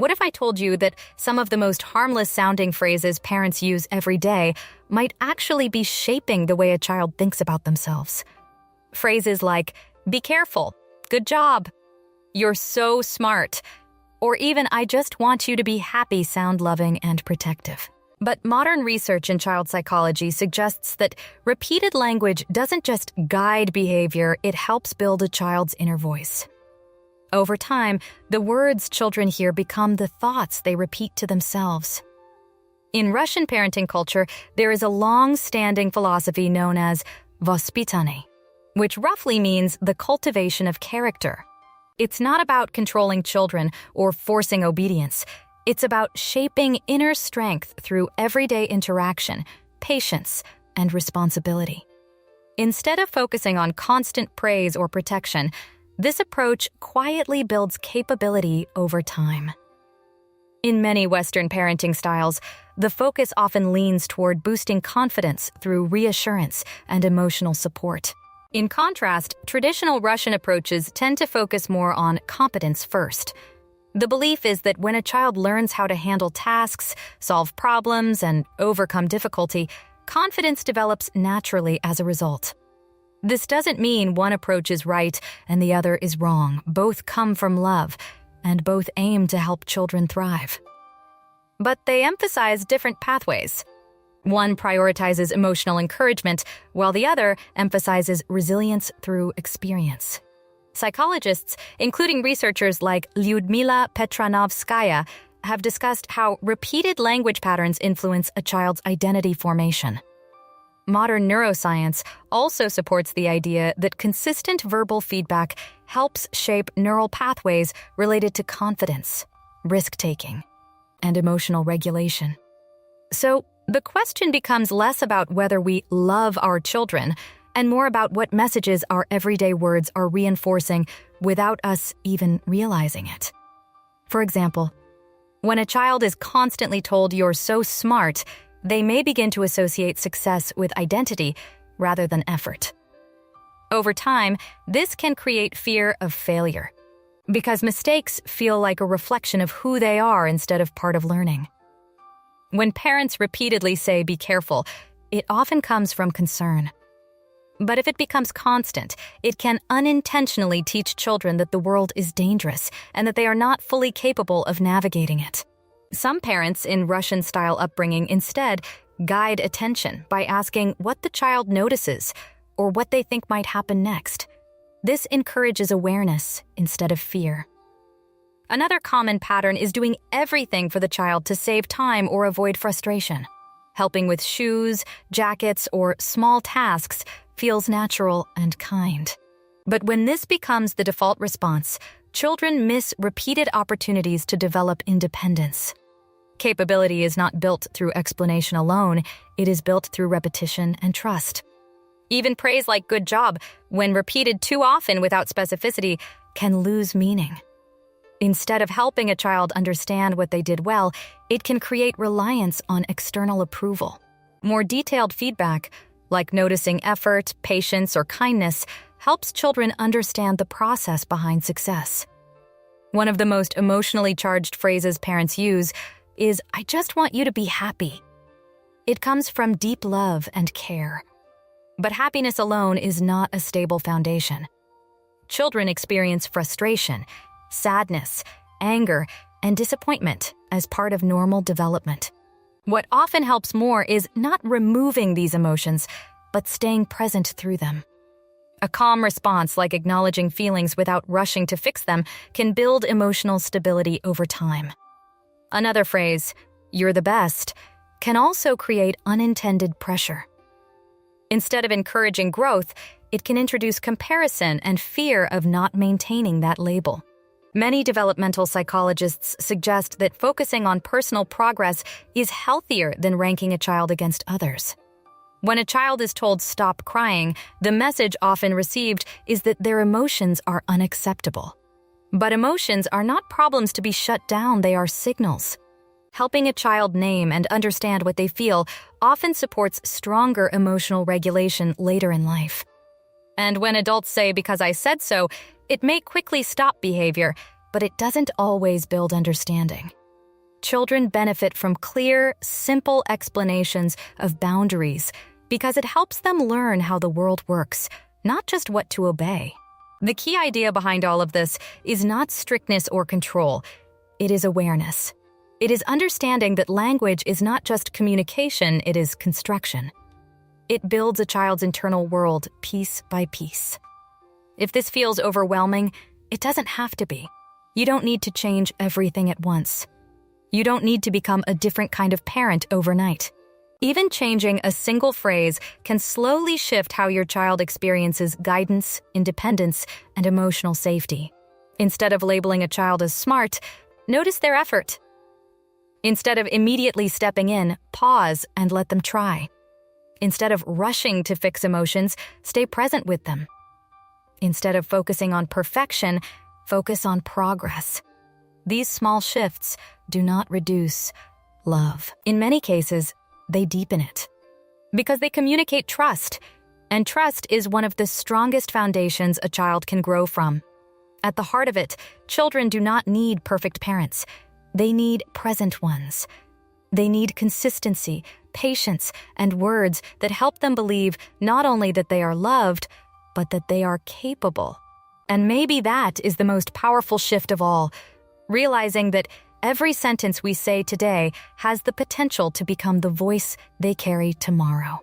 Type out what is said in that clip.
What if I told you that some of the most harmless sounding phrases parents use every day might actually be shaping the way a child thinks about themselves? Phrases like, "Be careful," "Good job," "You're so smart," or even "I just want you to be happy" sound loving and protective. But modern research in child psychology suggests that repeated language doesn't just guide behavior, it helps build a child's inner voice. Over time, the words children hear become the thoughts they repeat to themselves. In Russian parenting culture, there is a long-standing philosophy known as vospitanie, which roughly means the cultivation of character. It's not about controlling children or forcing obedience. It's about shaping inner strength through everyday interaction, patience, and responsibility. Instead of focusing on constant praise or protection, this approach quietly builds capability over time. In many Western parenting styles, the focus often leans toward boosting confidence through reassurance and emotional support. In contrast, traditional Russian approaches tend to focus more on competence first. The belief is that when a child learns how to handle tasks, solve problems, and overcome difficulty, confidence develops naturally as a result. This doesn't mean one approach is right and the other is wrong. Both come from love, and both aim to help children thrive. But they emphasize different pathways. One prioritizes emotional encouragement, while the other emphasizes resilience through experience. Psychologists, including researchers like Lyudmila Petranovskaya, have discussed how repeated language patterns influence a child's identity formation. Modern neuroscience also supports the idea that consistent verbal feedback helps shape neural pathways related to confidence, risk-taking, and emotional regulation. So, the question becomes less about whether we love our children and more about what messages our everyday words are reinforcing without us even realizing it. For example, when a child is constantly told "you're so smart," they may begin to associate success with identity rather than effort. Over time, this can create fear of failure, because mistakes feel like a reflection of who they are instead of part of learning. When parents repeatedly say "be careful," it often comes from concern. But if it becomes constant, it can unintentionally teach children that the world is dangerous and that they are not fully capable of navigating it. Some parents in Russian-style upbringing instead guide attention by asking what the child notices or what they think might happen next. This encourages awareness instead of fear. Another common pattern is doing everything for the child to save time or avoid frustration. Helping with shoes, jackets, or small tasks feels natural and kind. But when this becomes the default response, children miss repeated opportunities to develop independence. Capability is not built through explanation alone, it is built through repetition and trust. Even praise like "good job," when repeated too often without specificity, can lose meaning. Instead of helping a child understand what they did well, it can create reliance on external approval. More detailed feedback, like noticing effort, patience, or kindness, helps children understand the process behind success. One of the most emotionally charged phrases parents use is "I just want you to be happy." It comes from deep love and care. But happiness alone is not a stable foundation. Children experience frustration, sadness, anger, and disappointment as part of normal development. What often helps more is not removing these emotions, but staying present through them. A calm response, like acknowledging feelings without rushing to fix them, can build emotional stability over time. Another phrase, "you're the best," can also create unintended pressure. Instead of encouraging growth, it can introduce comparison and fear of not maintaining that label. Many developmental psychologists suggest that focusing on personal progress is healthier than ranking a child against others. When a child is told "stop crying," the message often received is that their emotions are unacceptable. But emotions are not problems to be shut down, they are signals. Helping a child name and understand what they feel often supports stronger emotional regulation later in life. And when adults say "because I said so," it may quickly stop behavior, but it doesn't always build understanding. Children benefit from clear, simple explanations of boundaries because it helps them learn how the world works, not just what to obey. The key idea behind all of this is not strictness or control. It is awareness. It is understanding that language is not just communication, it is construction. It builds a child's internal world piece by piece. If this feels overwhelming, it doesn't have to be. You don't need to change everything at once. You don't need to become a different kind of parent overnight. Even changing a single phrase can slowly shift how your child experiences guidance, independence, and emotional safety. Instead of labeling a child as smart, notice their effort. Instead of immediately stepping in, pause and let them try. Instead of rushing to fix emotions, stay present with them. Instead of focusing on perfection, focus on progress. These small shifts do not reduce love. In many cases, they deepen it. Because they communicate trust, and trust is one of the strongest foundations a child can grow from. At the heart of it, children do not need perfect parents. They need present ones. They need consistency, patience, and words that help them believe not only that they are loved, but that they are capable. And maybe that is the most powerful shift of all, realizing that every sentence we say today has the potential to become the voice they carry tomorrow.